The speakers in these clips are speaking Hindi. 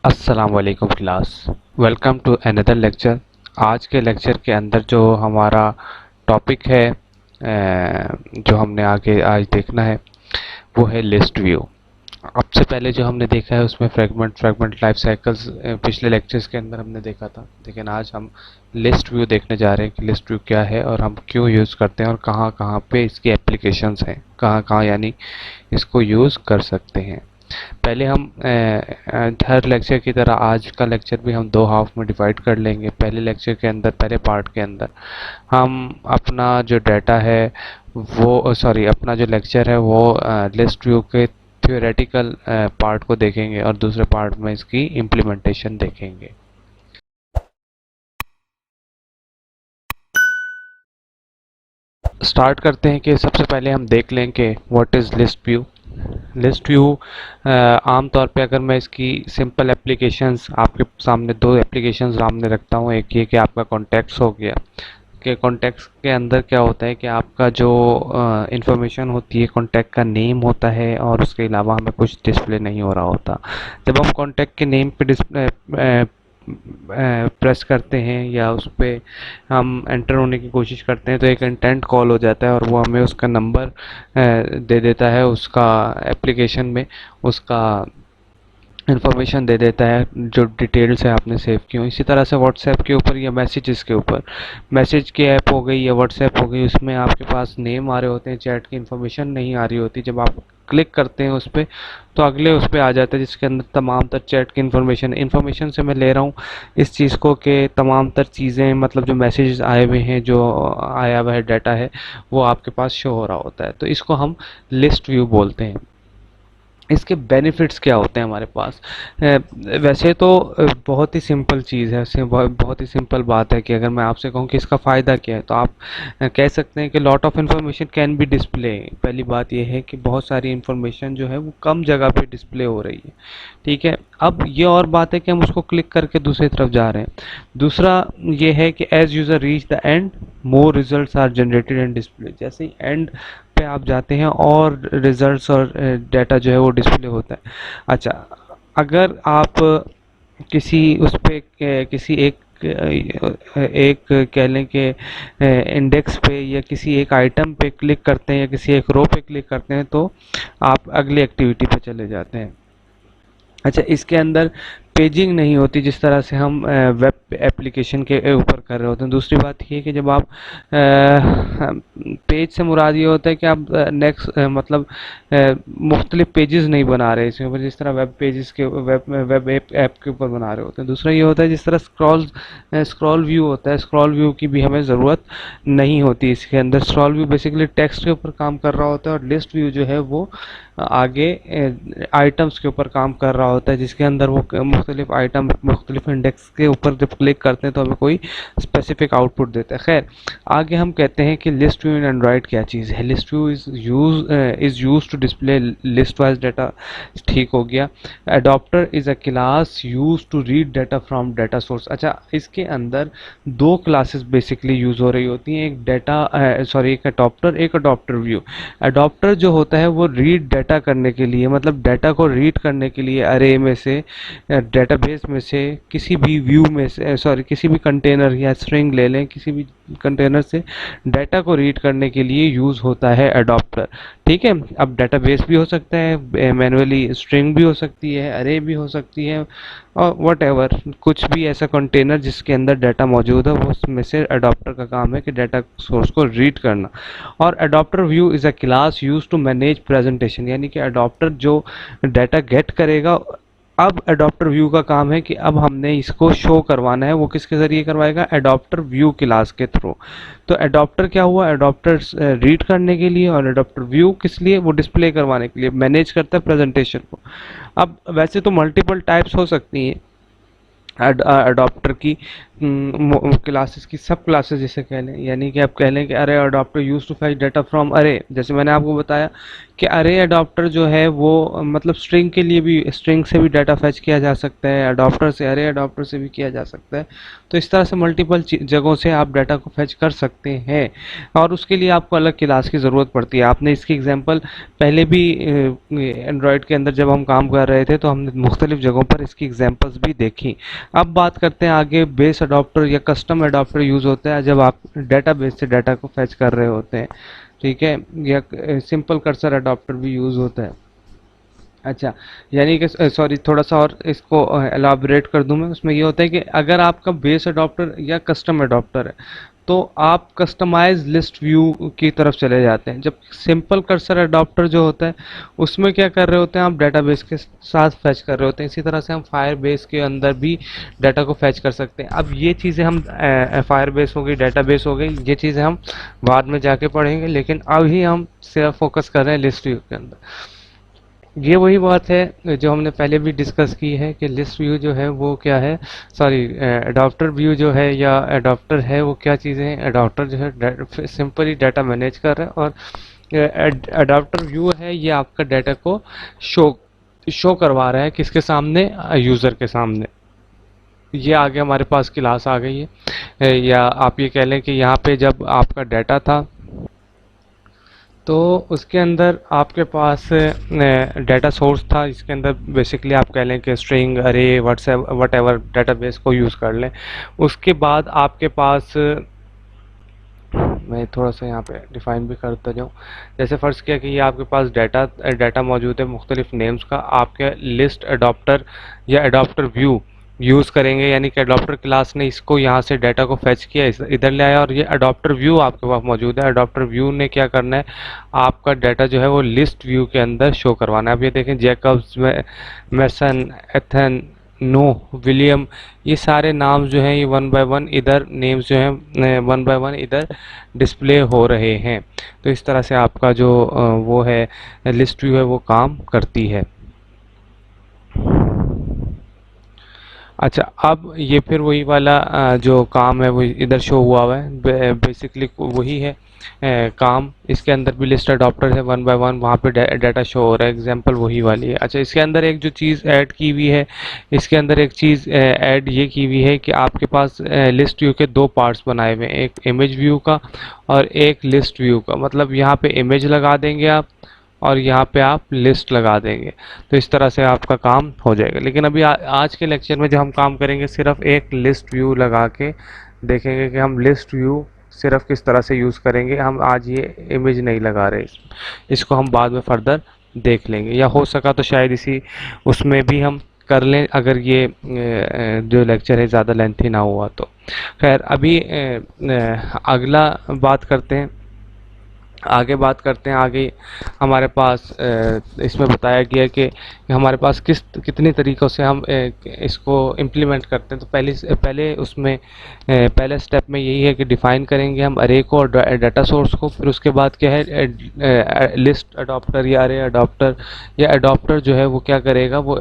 अस्सलाम वालेकुम class. Welcome to another lecture. आज के लेक्चर के अंदर जो हमारा टॉपिक है जो हमने आगे आज देखना है वो है लिस्ट व्यू। अब से पहले जो हमने देखा है उसमें फ्रेगमेंट लाइफ साइकिल्स पिछले लेक्चर्स के अंदर हमने देखा था, लेकिन आज हम लिस्ट व्यू देखने जा रहे हैं कि लिस्ट व्यू क्या है और हम क्यों यूज़ करते हैं और कहाँ कहाँ पे इसकी एप्लीकेशंस हैं, कहाँ कहाँ यानी इसको यूज़ कर सकते हैं। पहले हम हर लेक्चर की तरह आज का लेक्चर भी हम दो हाफ में डिवाइड कर लेंगे। पहले लेक्चर के अंदर, पहले पार्ट के अंदर हम अपना जो डाटा है वो अपना जो लेक्चर है वो लिस्ट व्यू के थ्योरेटिकल पार्ट को देखेंगे और दूसरे पार्ट में इसकी इम्प्लीमेंटेशन देखेंगे। स्टार्ट करते हैं कि सबसे पहले हम देख लें कि what is list view. List view आम तौर पे अगर मैं इसकी सिंपल एप्लीकेशंस आपके सामने, दो एप्लीकेशंस सामने रखता हूँ। एक ये कि आपका कॉन्टेक्ट्स हो गया, कि कॉन्टेक्ट्स के अंदर क्या होता है कि आपका जो इंफॉर्मेशन होती है, कॉन्टैक्ट का नेम होता है और उसके अलावा हमें कुछ डिस्प्ले नहीं हो रहा होता। जब हम कॉन्टैक्ट के नेम पे डिस्प्ले प्रेस करते हैं या उस पर हम एंटर होने की कोशिश करते हैं तो एक इंटेंट कॉल हो जाता है और वो हमें उसका नंबर दे देता है, उसका एप्लीकेशन में उसका इन्फॉर्मेशन दे देता है जो डिटेल्स है आपने सेव की हो। इसी तरह से व्हाट्सएप के ऊपर या मैसेजेस के ऊपर, मैसेज की ऐप हो गई या व्हाट्सएप हो गई, उसमें आपके पास नेम आ रहे होते हैं, चैट की इन्फॉर्मेशन नहीं आ रही होती। जब आप क्लिक करते हैं उस पर तो अगले उस पर आ जाता है जिसके अंदर तमाम तर चैट की इन्फॉर्मेशन से मैं ले रहा हूँ इस चीज़ को कि तमाम तर चीज़ें, मतलब जो मैसेजेस आए हुए हैं, जो आया हुआ है डाटा है, वो आपके पास शो हो रहा होता है। तो इसको हम लिस्ट व्यू बोलते हैं। इसके बेनिफिट्स क्या होते हैं हमारे पास? वैसे तो बहुत ही सिंपल चीज़ है, बहुत ही सिंपल बात है कि अगर मैं आपसे कहूँ कि इसका फ़ायदा क्या है तो आप कह सकते हैं कि lot of information can be display. पहली बात यह है कि बहुत सारी इन्फॉर्मेशन जो है वो कम जगह पे डिस्प्ले हो रही है, ठीक है। अब ये और बात है कि हम उसको क्लिक करके दूसरी तरफ जा रहे हैं। दूसरा ये है कि as user reach the end more results are generated and display. जैसे ही एंड पे आप जाते हैं और रिजल्ट्स और डाटा जो है वो डिस्प्ले होता है। अच्छा, अगर आप किसी उस पे किसी एक कह लें कि इंडेक्स पे या किसी एक आइटम पे क्लिक करते हैं या किसी एक रो पे क्लिक करते हैं तो आप अगली एक्टिविटी पे चले जाते हैं। अच्छा, इसके अंदर पेजिंग नहीं होती जिस तरह से हम वेब एप्लीकेशन के ऊपर कर रहे होते हैं। दूसरी बात ये है कि जब आप पेज से मुराद ये होता है कि आप नेक्स्ट मतलब मुख्तलिफ पेजेस नहीं बना रहे इसके ऊपर, जिस तरह वेब पेजेस के वेब ऐप के ऊपर बना रहे होते हैं। दूसरा ये होता है जिस तरह स्क्रॉल व्यू होता है, स्क्रॉल व्यू की भी हमें ज़रूरत नहीं होती इसके अंदर। स्क्रॉल व्यू बेसिकली टेक्स्ट के ऊपर काम कर रहा होता है और लिस्ट व्यू जो है वो आगे आइटम्स के ऊपर काम कर रहा होता है, जिसके अंदर वो मुख्तलिफ आइटम मुख्तलिफ इंडेक्स के ऊपर जब क्लिक करते हैं तो हमें कोई स्पेसिफिक आउटपुट देता है। खैर, आगे हम कहते हैं कि लिस्ट व्यू इन एंड्रॉयड क्या चीज़ है। List view is use to display list wise data, ठीक हो गया। Adapter is a class use to read data from data source. अच्छा, इसके अंदर दो क्लासेस बेसिकली यूज़ हो रही होती हैं, एक एक अडॉप्टर, एक अडॉप्टर व्यू। अडॉप्टर जो होता है वो रीड डाटा करने के लिए, मतलब डाटा को रीड करने के लिए अरे में से, डेटाबेस में से, किसी भी व्यू में से, किसी भी कंटेनर या स्ट्रिंग ले लें, किसी भी कंटेनर से डाटा को रीड करने के लिए यूज़ होता है अडॉप्टर, ठीक है। अब डाटाबेस भी हो सकता है, मैनुअली स्ट्रिंग भी हो सकती है, अरे भी हो सकती है, और वट एवर कुछ भी ऐसा कंटेनर जिसके अंदर डाटा मौजूद है, वो उसमें से अडॉप्टर का काम है कि डाटा सोर्स को रीड करना। और adapter view is a class use to manage presentation, यानी कि अडॉप्टर जो डाटा गेट करेगा, अब अडॉप्टर व्यू का काम है कि अब हमने इसको शो करवाना है। वो किसके ज़रिए करवाएगा? अडॉप्टर व्यू क्लास के थ्रू। तो अडॉप्टर क्या हुआ? अडॉप्टर रीड करने के लिए, और अडॉप्टर व्यू किस लिए? वो डिस्प्ले करवाने के लिए, मैनेज करता है प्रेजेंटेशन को। अब वैसे तो मल्टीपल टाइप्स हो सकती हैं अडॉप्टर की, क्लासेस की सब क्लासेस जिसे कह लें, यानी कि आप कह लें कि अरे adapter use to fetch data from अरे। जैसे मैंने आपको बताया कि अरे अडॉप्टर जो है वो मतलब स्ट्रिंग के लिए भी, स्ट्रिंग से भी डाटा फैच किया जा सकता है, अडॉप्टर से, अरे अडॉप्टर से भी किया जा सकता है। तो इस तरह से मल्टीपल जगहों से आप डाटा को फैच कर सकते हैं, और उसके लिए आपको अलग क्लास की ज़रूरत पड़ती है। आपने इसकी एग्जांपल पहले भी एंड्रॉयड के अंदर जब हम काम कर रहे थे तो हमने मुख्तलिफ जगहों पर इसकी एग्जांपल्स भी देखी। अब बात करते हैं आगे, बेस अडॉप्टर या कस्टम अडॉप्टर यूज़ होता है जब आप डेटाबेस से डाटा को फैच कर रहे होते हैं, ठीक है। या सिंपल कर्सर अडॉप्टर भी यूज़ होता है। अच्छा, यानी कि सॉरी, थोड़ा सा और इसको एलाबरेट कर दूं मैं, उसमें ये होता है कि अगर आपका बेस अडॉप्टर या कस्टम अडॉप्टर है तो आप कस्टमाइज लिस्ट व्यू की तरफ चले जाते हैं। जब सिंपल कर्सर अडॉप्टर जो होता है उसमें क्या कर रहे होते हैं, आप डाटाबेस के साथ फैच कर रहे होते हैं। इसी तरह से हम फायरबेस के अंदर भी डाटा को फैच कर सकते हैं। अब ये चीज़ें हम फायरबेस हो गई, डाटाबेस हो गई, ये चीज़ें हम बाद में जाके पढ़ेंगे, लेकिन अभी हम सिर्फ फोकस कर रहे हैं लिस्ट व्यू के अंदर। ये वही बात है जो हमने पहले भी डिस्कस की है कि लिस्ट व्यू जो है वो क्या है, सॉरी, अडॉप्टर व्यू जो है या अडॉप्टर है वो क्या चीज़ें हैं। अडॉप्टर जो है सिंपली डाटा मैनेज कर रहा है, और अडॉप्टर व्यू है ये आपका डाटा को शो शो करवा रहा है किसके सामने, यूज़र के सामने। ये आगे हमारे पास क्लास आ गई है, या आप ये कह लें कि यहाँ पे जब आपका डाटा था तो उसके अंदर आपके पास डाटा सोर्स था, इसके अंदर बेसिकली आप कह लें कि स्ट्रिंग, अरे, व्हाट्सएप, वट एवर डाटाबेस को यूज़ कर लें। उसके बाद आपके पास मैं थोड़ा सा यहाँ पे डिफाइन भी करता जाऊँ। जैसे फ़र्ज़ किया कि ये आपके पास डाटा मौजूद है मुख्तलिफ नेम्स का, आपके लिस्ट अडॉप्टर या अडॉप्टर व्यू यूज़ करेंगे, यानी कि अडॉप्टर क्लास ने इसको यहाँ से डाटा को फेच किया, इधर ले आया, और ये अडॉप्टर व्यू आपके पास मौजूद है। अडॉप्टर व्यू ने क्या करना है, आपका डाटा जो है वो लिस्ट व्यू के अंदर शो करवाना है। अब ये देखें, जैकब्स, मैसन, एथन, नो, विलियम, ये सारे नाम जो हैं ये वन बाय वन इधर नेम्स जो हैं वन बाय वन इधर डिस्प्ले हो रहे हैं। तो इस तरह से आपका जो वो है लिस्ट व्यू है वो काम करती है। अच्छा, अब ये फिर वही वाला जो काम है वो इधर शो हुआ है, बेसिकली वही है काम। इसके अंदर भी लिस्ट अडॉप्टर है, वन बाय वन वहाँ पे डाटा शो हो रहा है, एग्जांपल वही वाली है। अच्छा, इसके अंदर एक जो चीज़ ऐड की हुई है, इसके अंदर एक चीज़ ऐड ये की हुई है कि आपके पास लिस्ट व्यू के दो पार्ट्स बनाए हुए हैं, एक इमेज व्यू का और एक लिस्ट व्यू का। मतलब यहाँ पे इमेज लगा देंगे आप और यहाँ पे आप लिस्ट लगा देंगे, तो इस तरह से आपका काम हो जाएगा। लेकिन अभी आज के लेक्चर में जो हम काम करेंगे सिर्फ एक लिस्ट व्यू लगा के देखेंगे कि हम लिस्ट व्यू सिर्फ किस तरह से यूज़ करेंगे। हम आज ये इमेज नहीं लगा रहे, इसको हम बाद में फर्दर देख लेंगे, या हो सका तो शायद इसी उसमें भी हम कर लें अगर ये जो लेक्चर है ज़्यादा लेंथी ना हुआ तो। खैर, अभी अगला बात करते हैं, आगे बात करते हैं। आगे हमारे पास इसमें बताया गया कि हमारे पास कितने तरीक़ों से हम इसको इम्प्लीमेंट करते हैं। तो पहले उसमें पहले स्टेप में यही है कि डिफ़ाइन करेंगे हम अरे को और डाटा सोर्स को। फिर उसके बाद क्या है, लिस्ट अडॉप्टर या अरे अडॉप्टर या अडॉप्टर जो है वो क्या करेगा, वो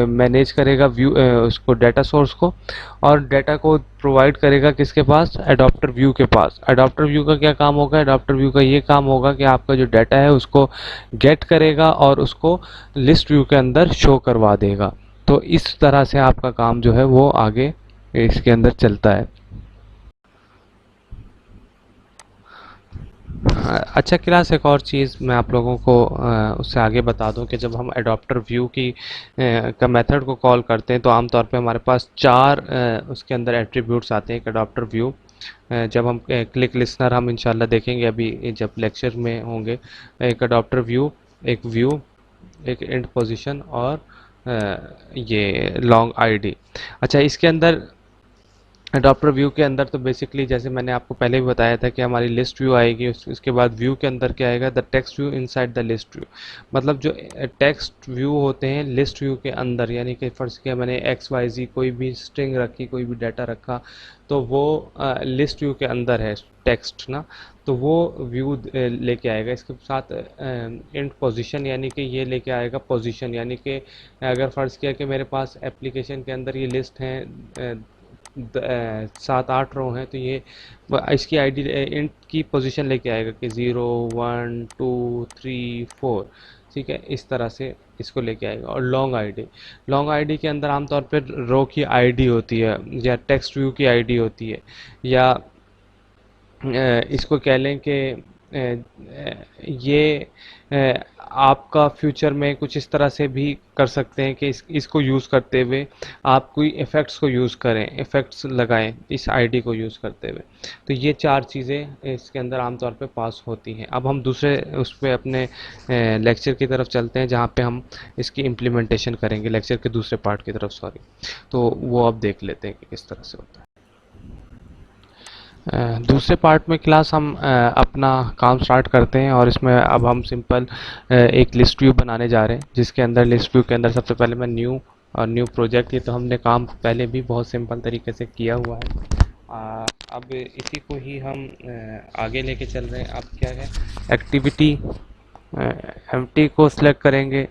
मैनेज करेगा व्यू उसको, डाटा सोर्स को, और डाटा को प्रोवाइड करेगा किसके पास, अडॉप्टर व्यू के पास। अडॉप्टर व्यू का क्या काम होगा, अडॉप्टर व्यू का ये काम होगा कि आपका जो डाटा है उसको गेट करेगा और उसको लिस्ट व्यू के अंदर शो करवा देगा। तो इस तरह से आपका काम जो है वो आगे इसके अंदर चलता है। अच्छा क्लास, एक और चीज़ मैं आप लोगों को उससे आगे बता दूं कि जब हम अडॉप्टर व्यू की का मेथड को कॉल करते हैं तो आमतौर पे हमारे पास चार उसके अंदर एट्रीब्यूट्स आते हैं एक अडॉप्टर व्यू। जब हम क्लिक लिसनर हम इंशाल्लाह देखेंगे अभी जब लेक्चर में होंगे, एक अडॉप्टर व्यू, एक व्यू, एक एंड पोजीशन, और ये लॉन्ग आईडी। अच्छा, इसके अंदर अडॉप्टर व्यू के अंदर तो बेसिकली जैसे मैंने आपको पहले भी बताया था कि हमारी लिस्ट व्यू आएगी, उसके बाद व्यू के अंदर क्या आएगा, the text view inside the list view. मतलब जो टेक्स्ट व्यू होते हैं लिस्ट व्यू के अंदर, यानी कि फ़र्ज़ किया मैंने एक्स वाई जी कोई भी स्ट्रिंग रखी, कोई भी डाटा रखा, तो वो लिस्ट व्यू के अंदर है टेक्स्ट ना, तो वो व्यू लेके आएगा। इसके साथ इंट पोजीशन, यानी कि ये लेके आएगा पोजीशन, यानी कि अगर फ़र्ज़ किया कि मेरे पास एप्लीकेशन के अंदर ये लिस्ट है सात आठ रो हैं, तो ये इसकी आईडी इंट की पोजीशन लेके आएगा कि 0 1 2 3 4। ठीक है, इस तरह से इसको लेके आएगा। और लॉन्ग आईडी के अंदर आमतौर पर रो की आईडी होती है, या टेक्स्ट व्यू की आईडी होती है, या इसको कह लें कि ये आपका फ्यूचर में कुछ इस तरह से भी कर सकते हैं कि इसको यूज़ करते हुए आप कोई इफ़ेक्ट्स को यूज़ करें, इफ़ेक्ट्स लगाएं इस आईडी को यूज़ करते हुए। तो ये चार चीज़ें इसके अंदर आमतौर पे पास होती हैं। अब हम दूसरे उस पे अपने लेक्चर की तरफ चलते हैं, जहाँ पे हम इसकी इम्प्लीमेंटेशन करेंगे, लेक्चर के दूसरे पार्ट की तरफ, सॉरी। तो वो अब देख लेते हैं कि किस तरह से होता है। दूसरे पार्ट में क्लास हम अपना काम स्टार्ट करते हैं, और इसमें अब हम सिंपल एक लिस्ट व्यू बनाने जा रहे हैं, जिसके अंदर लिस्ट व्यू के अंदर सबसे पहले मैं न्यू प्रोजेक्ट, ये तो हमने काम पहले भी बहुत सिंपल तरीके से किया हुआ है। अब इसी को ही हम आगे लेके चल रहे हैं। अब क्या है, एक्टिविटी एम्प्टी को सिलेक्ट करेंगे।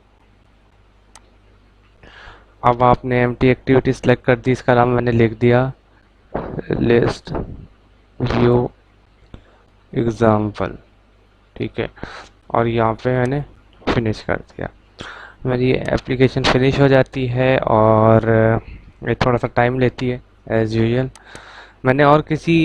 अब आपने एम्प्टी एक्टिविटी सिलेक्ट कर दी, इसका नाम मैंने लिख दिया लिस्ट व्यू एग्जाम्पल। ठीक है, और यहाँ पे मैंने फिनिश कर दिया। मेरी एप्लीकेशन फिनिश हो जाती है, और ये थोड़ा सा टाइम लेती है एज यूजुअल। मैंने और किसी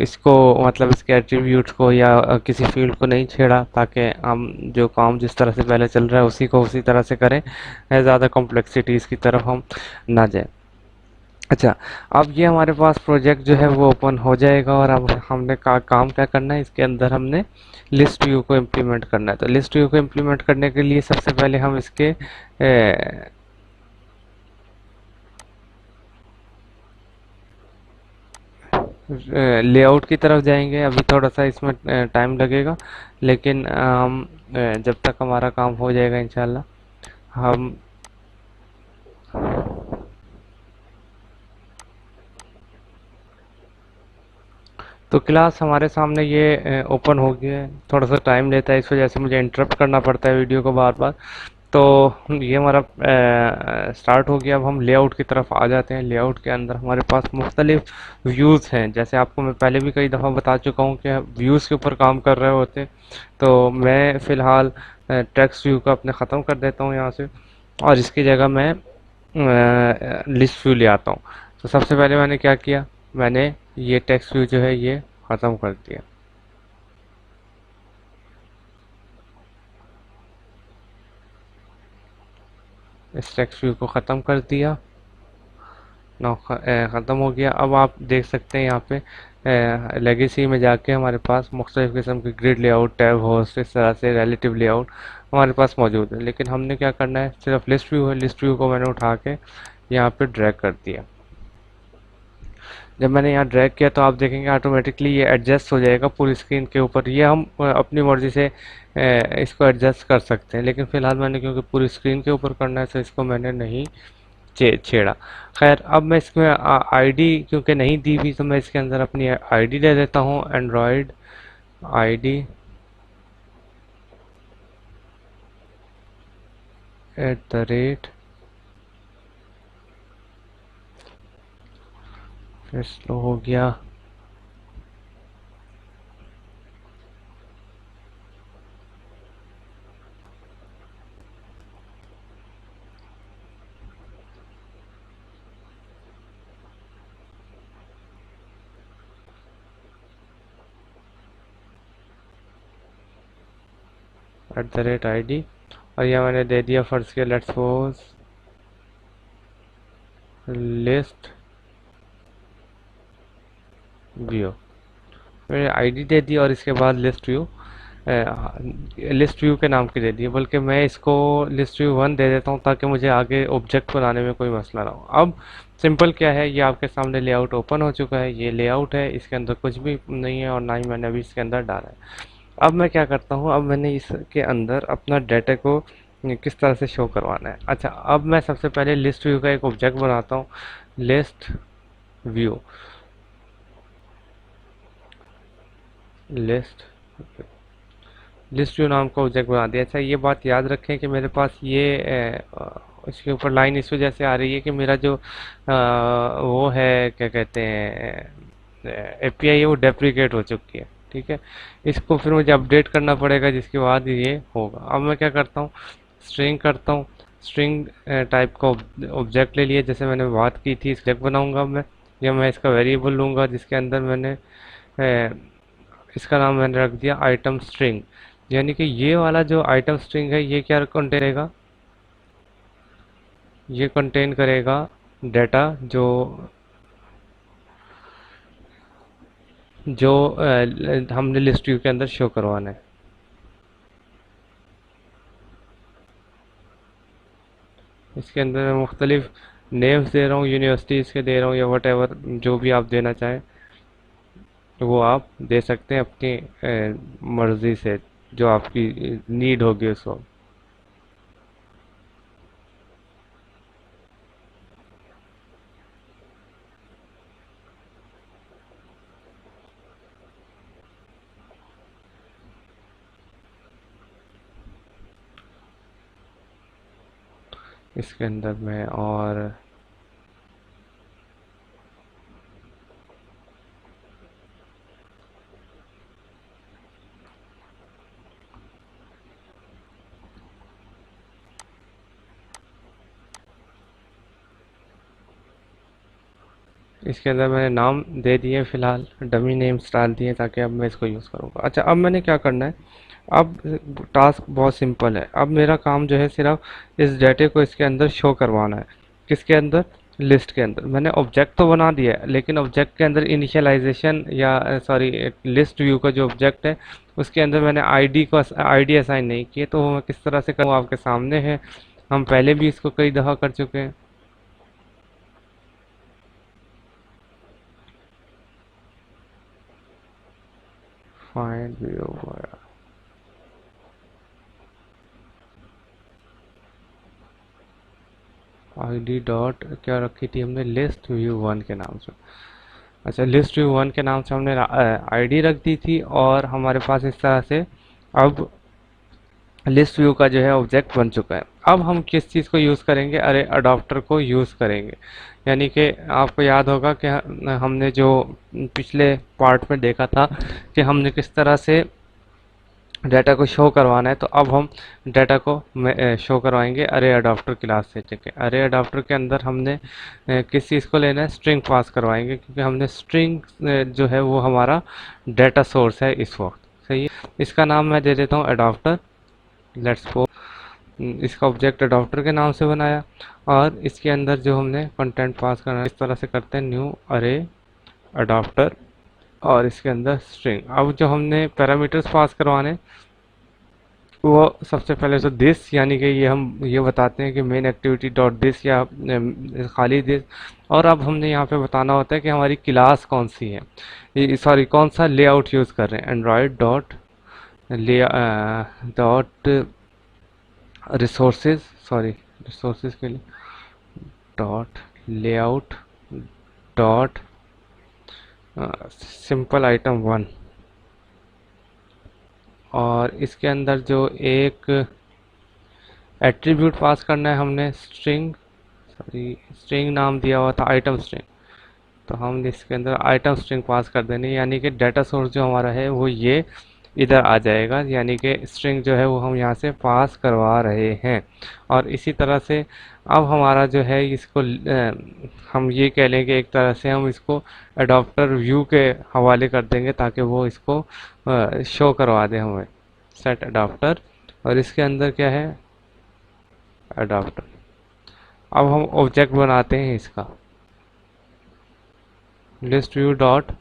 इसको मतलब इसके एट्रीब्यूट्स को या किसी फील्ड को नहीं छेड़ा, ताकि हम जो काम जिस तरह से पहले चल रहा है उसी को उसी तरह से करें, ज़्यादा कॉम्प्लेक्सिटीज़ की तरफ हम ना जाए। अच्छा, अब ये हमारे पास प्रोजेक्ट जो है वो ओपन हो जाएगा, और अब हमने काम क्या करना है, इसके अंदर हमने लिस्ट व्यू को इम्प्लीमेंट करना है। तो लिस्ट व्यू को इम्प्लीमेंट करने के लिए सबसे पहले हम इसके लेआउट की तरफ जाएंगे। अभी थोड़ा सा इसमें टाइम लगेगा, लेकिन हम जब तक हमारा काम हो जाएगा इंशाल्लाह हम तो क्लास हमारे सामने ये ओपन हो गया है। थोड़ा सा टाइम लेता है, इस वजह से मुझे इंटरप्ट करना पड़ता है वीडियो को बार बार। तो ये हमारा स्टार्ट हो गया। अब हम लेआउट की तरफ आ जाते हैं। लेआउट के अंदर हमारे पास मुख्तलिफ व्यूज़ हैं, जैसे आपको मैं पहले भी कई दफ़ा बता चुका हूँ कि व्यूज़ के ऊपर काम कर रहे होते। तो मैं फ़िलहाल टेक्स्ट व्यू को अपने ख़त्म कर देता हूँ यहाँ से, और इसकी जगह मैं लिस्ट व्यू ले आता हूँ। तो सबसे पहले मैंने क्या किया, मैंने ये टेक्स्ट व्यू जो है ये ख़त्म कर दिया। इस टेक्स्ट व्यू को ख़त्म कर दिया। ना ख़त्म हो गया। अब आप देख सकते हैं यहाँ पे लेगेसी में जाके हमारे पास मुख्तलिफ़ किस्म के ग्रिड लेआउट, टैब होस्ट, इस तरह से रिलेटिव लेआउट हमारे पास मौजूद है। लेकिन हमने क्या करना है, सिर्फ लिस्ट व्यू है, लिस्ट व्यू को मैंने उठा के यहाँ पे ड्रैग कर दिया। जब मैंने यहाँ ड्रैग किया तो आप देखेंगे ऑटोमेटिकली ये एडजस्ट हो जाएगा पूरी स्क्रीन के ऊपर। ये हम अपनी मर्ज़ी से इसको एडजस्ट कर सकते हैं, लेकिन फ़िलहाल मैंने क्योंकि पूरी स्क्रीन के ऊपर करना है तो इसको मैंने नहीं छेड़ा। खैर, अब मैं इसमें आईडी क्योंकि नहीं दी हुई, तो मैं इसके अंदर अपनी आईडी दे देता हूँ, एंड्रॉयड आईडी @ फिर स्लो हो गया। @ID, और यह मैंने दे दिया फर्ज के लेट्स सपोज लिस्ट व्यू। मैंने आईडी दे दी और इसके बाद लिस्ट व्यू के नाम की दे दी, बल्कि मैं इसको लिस्ट व्यू 1 दे देता हूँ ताकि मुझे आगे ऑब्जेक्ट बनाने में कोई मसला ना हो। अब सिंपल क्या है, ये आपके सामने लेआउट ओपन हो चुका है। ये लेआउट है, इसके अंदर कुछ भी नहीं है, और ना ही मैंने अभी इसके अंदर डाला है। अब मैं क्या करता हूँ, अब मैंने इसके अंदर अपना डाटा को किस तरह से शो करवाना है। अच्छा, अब मैं सबसे पहले लिस्ट व्यू का एक ऑब्जेक्ट बनाता हूँ। List view list list view नाम का ऑब्जेक्ट बना दिया। अच्छा, ये बात याद रखें कि मेरे पास ये इसके ऊपर लाइन इस वजह से आ रही है कि मेरा जो वो है क्या कहते हैं एपीआई है वो डेप्रिकेट हो चुकी है। ठीक है, इसको फिर मुझे अपडेट करना पड़ेगा, जिसके बाद ये होगा। अब मैं क्या करता हूँ, स्ट्रिंग करता हूँ। स्ट्रिंग टाइप का ऑब्जेक्ट ले लिया, जैसे मैंने बात की थी, ऑब्जेक्ट बनाऊंगा मैं, या मैं इसका वेरिएबल लूंगा जिसके अंदर मैंने इसका नाम मैंने रख दिया आइटम स्ट्रिंग। यानी कि ये वाला जो आइटम स्ट्रिंग है ये क्या कंटेन करेगा, ये कंटेन करेगा डेटा जो जो हमने लिस्ट व्यू के अंदर शो करवाना है। इसके अंदर मैं मुख्तलिफ नेम्स दे रहा हूँ, यूनिवर्सिटीज़ के दे रहा हूँ या वट एवर जो भी आप देना चाहें वो आप दे सकते हैं अपनी मर्ज़ी से, जो आपकी नीड होगी उस वक्त। इसके अंदर मैं और इसके अंदर मैंने नाम दे दिए, फ़िलहाल डमी नेम्स डाल दिए ताकि अब मैं इसको यूज़ करूँगा। अच्छा, अब मैंने क्या करना है, अब टास्क बहुत सिंपल है। अब मेरा काम जो है सिर्फ इस डाटे को इसके अंदर शो करवाना है। किसके अंदर, लिस्ट के अंदर। मैंने ऑब्जेक्ट तो बना दिया है, लेकिन ऑब्जेक्ट के अंदर इनिशियलाइजेशन या सॉरी लिस्ट व्यू का जो ऑब्जेक्ट है उसके अंदर मैंने आईडी असाइन नहीं किए, तो वो मैं किस तरह से करूँ आपके सामने है। हम पहले भी इसको कई दफ़ा कर चुके हैं। फाइंड व्यू आईडी डॉट क्या रखी थी हमने, लिस्ट व्यू वन के नाम से। अच्छा, लिस्ट व्यू वन के नाम से हमने आईडी रख दी थी, और हमारे पास इस तरह से अब लिस्ट व्यू का जो है ऑब्जेक्ट बन चुका है। अब हम किस चीज़ को यूज़ करेंगे, अरे अडॉप्टर को यूज़ करेंगे। यानी कि आपको याद होगा कि हमने जो पिछले पार्ट में देखा था कि हमने किस तरह से डाटा को शो करवाना है, तो अब हम डाटा को शो करवाएंगे अरे अडॉप्टर क्लास से। ठीक है, अरे अडॉप्टर के अंदर हमने किस चीज़ को लेना है, स्ट्रिंग पास करवाएंगे, क्योंकि हमने स्ट्रिंग जो है वो हमारा डाटा सोर्स है इस वक्त। सही है, इसका नाम मैं दे देता हूँ अडॉप्टर। लेट्स सपोज इसका ऑब्जेक्ट अडॉप्टर के नाम से बनाया, और इसके अंदर जो हमने कंटेंट पास करना है इस तरह से करते हैं, न्यू अरे अडॉप्टर, और इसके अंदर स्ट्रिंग। अब जो हमने पैरामीटर्स पास करवाने, वो सबसे पहले तो दिस, यानी कि ये हम ये बताते हैं कि मेन एक्टिविटी डॉट दिस या खाली दिस। और अब हमने यहाँ पे बताना होता है कि हमारी क्लास कौन सी है, सॉरी कौन सा लेआउट यूज़ कर रहे हैं, एंड्रॉयड डॉट ले डॉट रिसोर्सेज, सॉरी रिसोर्सेज के लिए dot layout dot simple item one. और इसके अंदर जो एक एट्रीब्यूट पास करना है हमने, स्ट्रिंग, सॉरी स्ट्रिंग नाम दिया हुआ था आइटम स्ट्रिंग, तो हम इसके अंदर आइटम स्ट्रिंग पास कर देनी, यानी कि डाटा सोर्स जो हमारा है वो ये इधर आ जाएगा, यानी कि स्ट्रिंग जो है वो हम यहाँ से पास करवा रहे हैं। और इसी तरह से अब हमारा जो है इसको हम ये कह लें कि एक तरह से हम इसको अडॉप्टर व्यू के हवाले कर देंगे, ताकि वो इसको शो करवा दे हमें, सेट अडॉप्टर। और इसके अंदर क्या है, अडॉप्टर। अब हम ऑब्जेक्ट बनाते हैं इसका, लिस्ट व्यू डॉट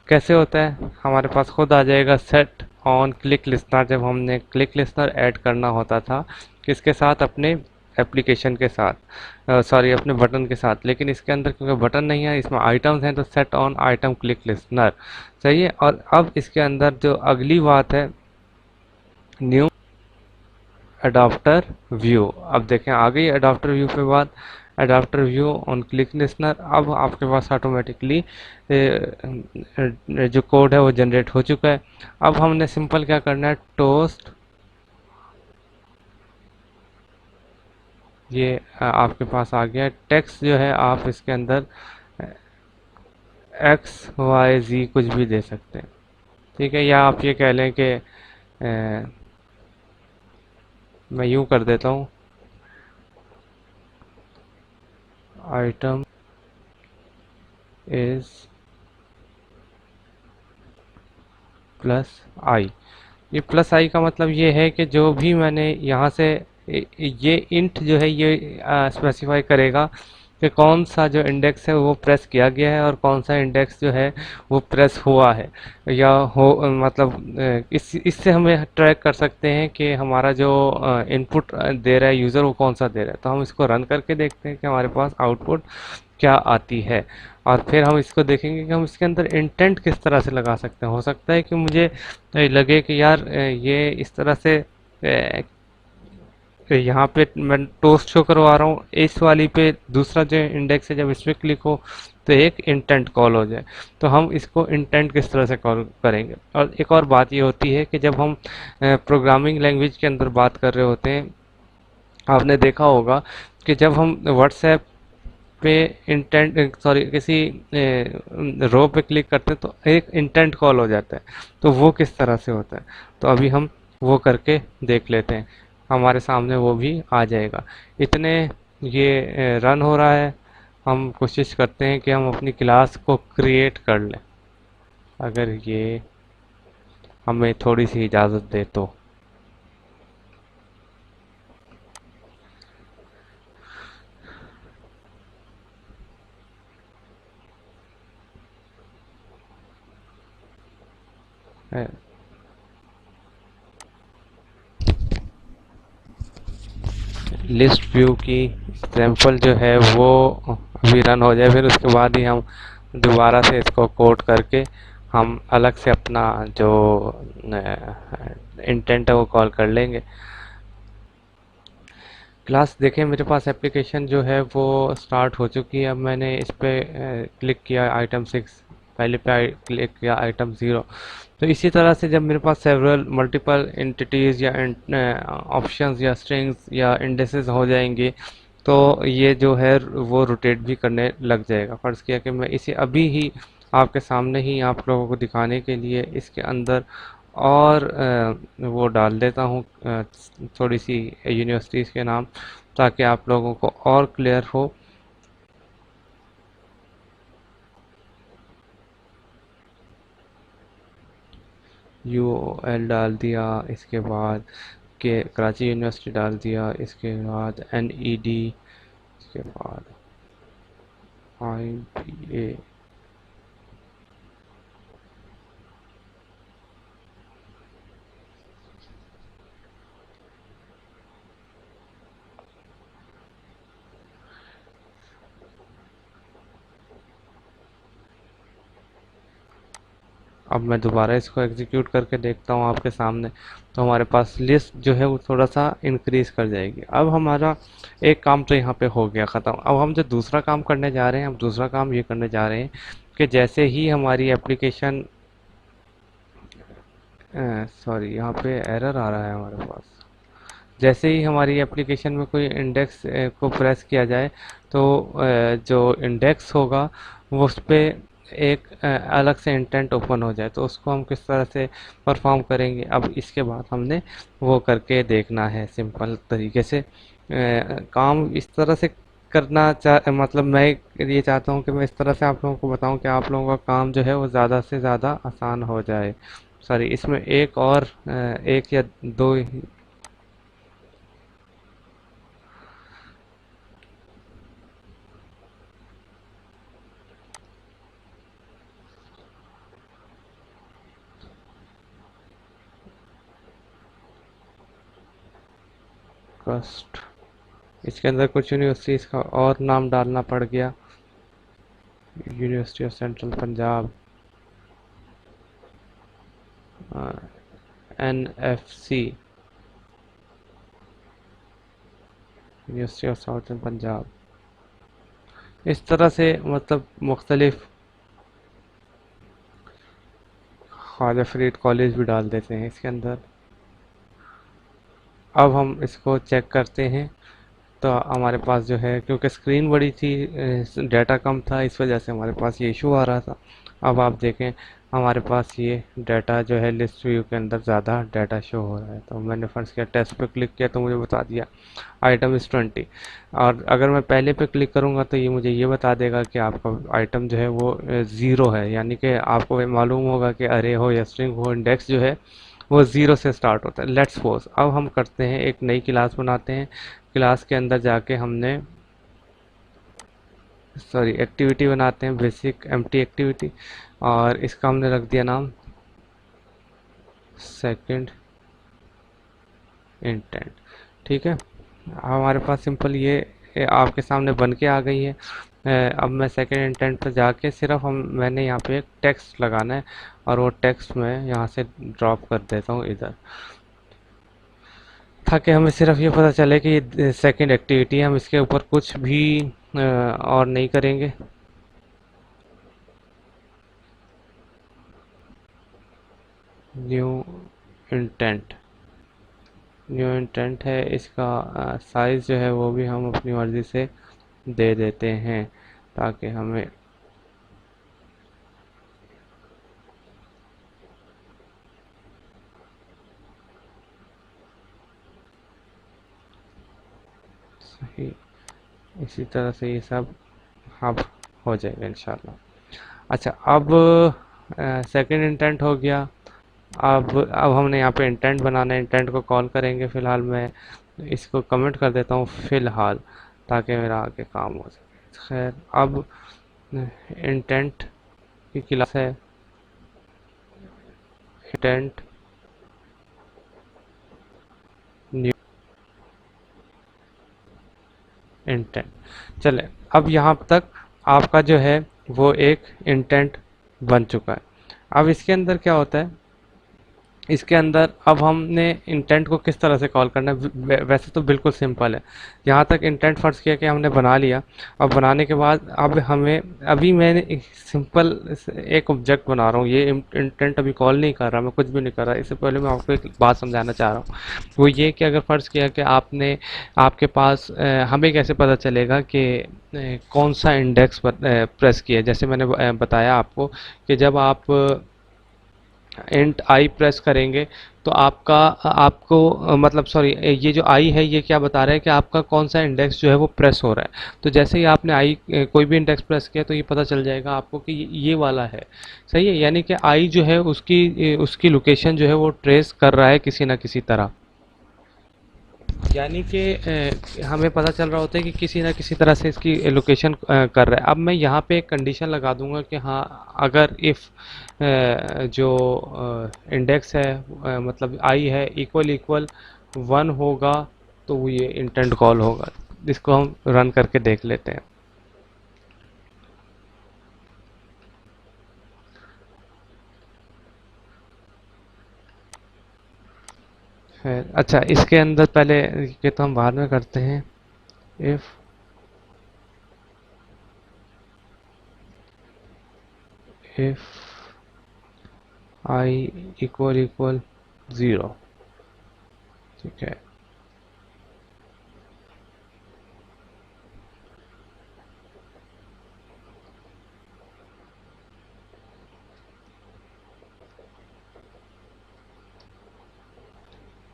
कैसे होता है, हमारे पास खुद आ जाएगा सेट ऑन क्लिक लिस्नर। जब हमने क्लिक लिस्नर ऐड करना होता था किसके साथ, अपने एप्लीकेशन के साथ, सॉरी अपने बटन के साथ, लेकिन इसके अंदर क्योंकि बटन नहीं है, इसमें आइटम्स हैं, तो set on item click listener. सही है। और अब इसके अंदर जो अगली बात है, न्यू अडॉप्टर व्यू। अब देखें आ गई अडॉप्टर व्यू के बाद adopter view on click listener. अब आपके पास ऑटोमेटिकली जो कोड है वो जनरेट हो चुका है। अब हमने सिंपल क्या करना है, टोस्ट ये आपके पास आ गया। टेक्स्ट जो है आप इसके अंदर एक्स वाई जी कुछ भी दे सकते हैं, ठीक है। या आप ये कह लें कि मैं यूं कर देता हूँ, आइटम इज प्लस आई। ये प्लस आई का मतलब ये है कि जो भी मैंने यहाँ से ये इंट जो है ये स्पेसिफाई करेगा कि कौन सा जो इंडेक्स है वो प्रेस किया गया है और कौन सा इंडेक्स जो है वो प्रेस हुआ है या हो, मतलब इस इससे हमें ट्रैक कर सकते हैं कि हमारा जो इनपुट दे रहा है यूज़र वो कौन सा दे रहा है। तो हम इसको रन करके देखते हैं कि हमारे पास आउटपुट क्या आती है, और फिर हम इसको देखेंगे कि हम इसके अंदर इंटेंट किस तरह से लगा सकते हैं। हो सकता है कि मुझे लगे कि यार ये इस तरह से यहाँ पे मैं टोस्ट शो करवा रहा हूँ, इस वाली पे दूसरा जो इंडेक्स है जब इस पर क्लिक हो तो एक इंटेंट कॉल हो जाए। तो हम इसको इंटेंट किस तरह से कॉल करेंगे। और एक और बात ये होती है कि जब हम प्रोग्रामिंग लैंग्वेज के अंदर बात कर रहे होते हैं, आपने देखा होगा कि जब हम व्हाट्सएप पे इंटेंट सॉरी किसी रो पे क्लिक करते हैं तो एक इंटेंट कॉल हो जाता है। तो वो किस तरह से होता है, तो अभी हम वो करके देख लेते हैं। हमारे सामने वो भी आ जाएगा। इतने ये रन हो रहा है। हम कोशिश करते हैं कि हम अपनी क्लास को क्रिएट कर लें, अगर ये हमें थोड़ी सी इजाज़त दे तो। लिस्ट व्यू की सैंपल जो है वो अभी रन हो जाए, फिर उसके बाद ही हम दोबारा से इसको कोड करके हम अलग से अपना जो इंटेंट है वो कॉल कर लेंगे। क्लास देखें, मेरे पास एप्लीकेशन जो है वो स्टार्ट हो चुकी है। अब मैंने इस पे क्लिक किया आइटम 6, पहले पे क्लिक किया आइटम 0। तो इसी तरह से जब मेरे पास सेवरल मल्टीपल एंटिटीज़ या ऑप्शंस या स्ट्रिंग्स या इंडेक्सेस हो जाएंगे तो ये जो है वो रोटेट भी करने लग जाएगा। फ़र्ज़ किया कि मैं इसे अभी ही आपके सामने ही आप लोगों को दिखाने के लिए इसके अंदर और वो डाल देता हूँ थोड़ी सी यूनिवर्सिटीज़ के नाम, ताकि आप लोगों को और क्लियर हो। UOL डाल दिया, इसके बाद के कराची यूनिवर्सिटी डाल दिया, इसके बाद NED, इसके बाद IBA। अब मैं दोबारा इसको एग्जीक्यूट करके देखता हूँ आपके सामने, तो हमारे पास लिस्ट जो है वो थोड़ा सा इंक्रीज कर जाएगी। अब हमारा एक काम तो यहाँ पे हो गया ख़त्म। अब हम जो दूसरा काम करने जा रहे हैं, हम दूसरा काम ये करने जा रहे हैं कि जैसे ही हमारी एप्लीकेशन सॉरी यहाँ पे एरर आ रहा है हमारे पास। जैसे ही हमारी एप्लीकेशन में कोई इंडेक्स को प्रेस किया जाए तो जो इंडेक्स होगा वो उस पर एक अलग से इंटेंट ओपन हो जाए, तो उसको हम किस तरह से परफॉर्म करेंगे। अब इसके बाद हमने वो करके देखना है सिंपल तरीके से। काम इस तरह से करना मतलब मैं ये चाहता हूँ कि मैं इस तरह से आप लोगों को बताऊँ कि आप लोगों का काम जो है वो ज़्यादा से ज़्यादा आसान हो जाए। सॉरी, इसमें एक और एक या दो कस्ट, इसके अंदर कुछ यूनिवर्सिटीज़ का और नाम डालना पड़ गया। University of central Punjab, NFC, university of southern Punjab. इस तरह से मतलब मुख्तलिफ ख्वाजा फरीद कॉलेज भी डाल देते हैं इसके अंदर। अब हम इसको चेक करते हैं तो हमारे पास जो है, क्योंकि स्क्रीन बड़ी थी, डाटा कम था, इस वजह से हमारे पास ये इशू आ रहा था। अब आप देखें हमारे पास ये डाटा जो है लिस्ट व्यू के अंदर ज़्यादा डाटा शो हो रहा है। तो मैंने फर्स्ट किया, टेस्ट पे क्लिक किया तो मुझे बता दिया आइटम इज़ 20। और अगर मैं पहले पे क्लिक करूँगा तो ये मुझे ये बता देगा कि आपका आइटम जो है वो ज़ीरो है, यानी कि आपको मालूम होगा कि अरे हो या स्ट्रिंग हो, इंडेक्स जो है वो ज़ीरो से स्टार्ट होता है। लेट्स सपोज अब हम करते हैं, एक नई क्लास बनाते हैं। क्लास के अंदर जाके हमने सॉरी एक्टिविटी बनाते हैं, बेसिक एम्प्टी एक्टिविटी, और इसका हमने रख दिया नाम सेकंड इंटेंट। ठीक है, हमारे पास सिंपल ये आपके सामने बन के आ गई है। अब मैं सेकंड इंटेंट पर जाके सिर्फ मैंने यहाँ पे एक टेक्स्ट लगाना है, और वो टेक्स्ट मैं यहाँ से ड्रॉप कर देता हूँ इधर, ताकि हमें सिर्फ ये पता चले कि ये सेकंड एक्टिविटी है। हम इसके ऊपर कुछ भी और नहीं करेंगे। न्यू इंटेंट, न्यू इंटेंट है, इसका साइज़ जो है वो भी हम अपनी मर्ज़ी से दे देते हैं, ताकि हमें सही, इसी तरह से ये सब अब हो जाएगा इंशाल्लाह। अच्छा, अब सेकंड इंटेंट हो गया। अब हमने यहाँ पे इंटेंट बनाना है, इंटेंट को कॉल करेंगे। फ़िलहाल मैं इसको कमेंट कर देता हूँ फ़िलहाल, ताकि मेरा आगे काम हो सके। खैर, अब इंटेंट की क्लास है इंटेंट न्यू इंटेंट। चले, अब यहाँ तक आपका जो है वो एक इंटेंट बन चुका है। अब इसके अंदर क्या होता है, इसके अंदर अब हमने इंटेंट को किस तरह से कॉल करना है, वैसे तो बिल्कुल सिंपल है। यहाँ तक इंटेंट फर्स्ट किया कि हमने बना लिया। अब बनाने के बाद अब हमें, अभी मैंने एक सिंपल एक ऑब्जेक्ट बना रहा हूँ, ये इंटेंट अभी कॉल नहीं कर रहा, मैं कुछ भी नहीं कर रहा। इससे पहले मैं आपको एक बात समझाना चाह रहा हूँ, वो ये कि अगर फ़र्ज़ किया कि आपने, आपके पास हमें कैसे पता चलेगा कि कौन सा इंडेक्स प्रेस किया। जैसे मैंने बताया आपको कि जब आप इंट आई प्रेस करेंगे तो आपका आपको मतलब सॉरी, ये जो आई है ये क्या बता रहा है कि आपका कौन सा इंडेक्स जो है वो प्रेस हो रहा है। तो जैसे ही आपने आई कोई भी इंडेक्स प्रेस किया तो ये पता चल जाएगा आपको कि ये वाला है। सही है, यानी कि आई जो है उसकी लोकेशन जो है वो ट्रेस कर रहा है किसी ना किसी तरह। यानी कि हमें पता चल रहा होता है कि किसी ना किसी तरह से इसकी लोकेशन कर रहा है। अब मैं यहाँ पे एक कंडीशन लगा दूंगा कि हाँ, अगर इफ़ जो इंडेक्स है मतलब आई है इक्वल इक्वल वन होगा तो वो ये इंटेंट कॉल होगा। इसको हम रन करके देख लेते हैं। अच्छा, इसके अंदर पहले ये तो हम बाद में करते हैं। If if I equal equal zero. ठीक है,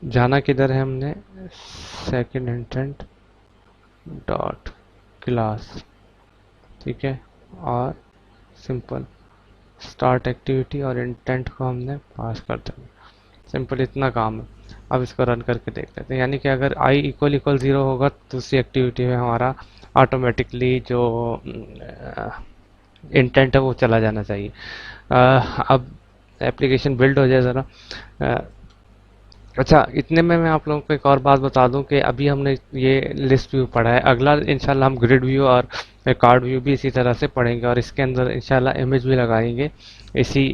जाना किधर है हमने, सेकंड इंटेंट डॉट क्लास। ठीक है, और सिंपल स्टार्ट एक्टिविटी और इंटेंट को हमने पास कर दिया। सिंपल इतना काम है। अब इसको रन करके देख लेते हैं, यानी कि अगर आई इक्वल इक्वल ज़ीरो होगा तो दूसरी एक्टिविटी में हमारा ऑटोमेटिकली जो इंटेंट है वो चला जाना चाहिए। अब एप्लीकेशन बिल्ड हो जाए ज़रा। अच्छा, इतने में मैं आप लोगों को एक और बात बता दूं कि अभी हमने ये लिस्ट व्यू पढ़ा है, अगला इंशाल्लाह हम ग्रिड व्यू और कार्ड व्यू भी इसी तरह से पढ़ेंगे, और इसके अंदर इंशाल्लाह इमेज भी लगाएंगे इसी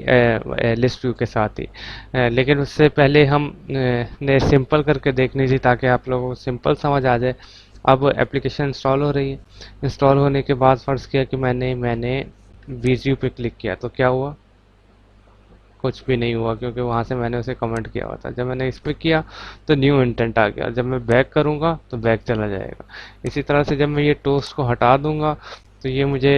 लिस्ट व्यू के साथ ही। लेकिन उससे पहले हम ने सिंपल करके देखनी थी ताकि आप लोगों को सिंपल समझ आ जाए। अब एप्लीकेशन इंस्टॉल हो रही है। इंस्टॉल होने के बाद फ़र्ज़ किया कि मैंने विज़ व्यू पे क्लिक किया तो क्या हुआ, कुछ भी नहीं हुआ, क्योंकि वहाँ से मैंने उसे कमेंट किया हुआ था। जब मैंने इस पर किया तो न्यू इंटेंट आ गया, जब मैं बैक करूँगा तो बैक चला जाएगा। इसी तरह से जब मैं ये टोस्ट को हटा दूँगा तो ये मुझे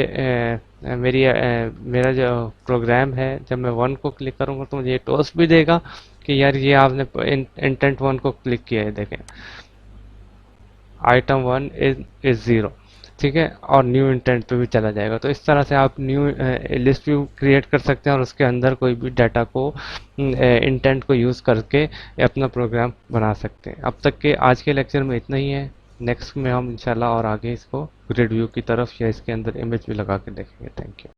मेरा जो प्रोग्राम है, जब मैं वन को क्लिक करूँगा तो मुझे ये टोस्ट भी देगा कि यार ये आपने इंटेंट वन को क्लिक किया है, देखें आइटम वन इज ज़ीरो। ठीक है, और न्यू इंटेंट पे भी चला जाएगा। तो इस तरह से आप न्यू लिस्ट व्यू क्रिएट कर सकते हैं और उसके अंदर कोई भी डाटा को इंटेंट को यूज़ करके अपना प्रोग्राम बना सकते हैं। अब तक के आज के लेक्चर में इतना ही है। नेक्स्ट में हम इंशाल्लाह और आगे इसको ग्रिड व्यू की तरफ या इसके अंदर इमेज भी लगा के देखेंगे। Thank you.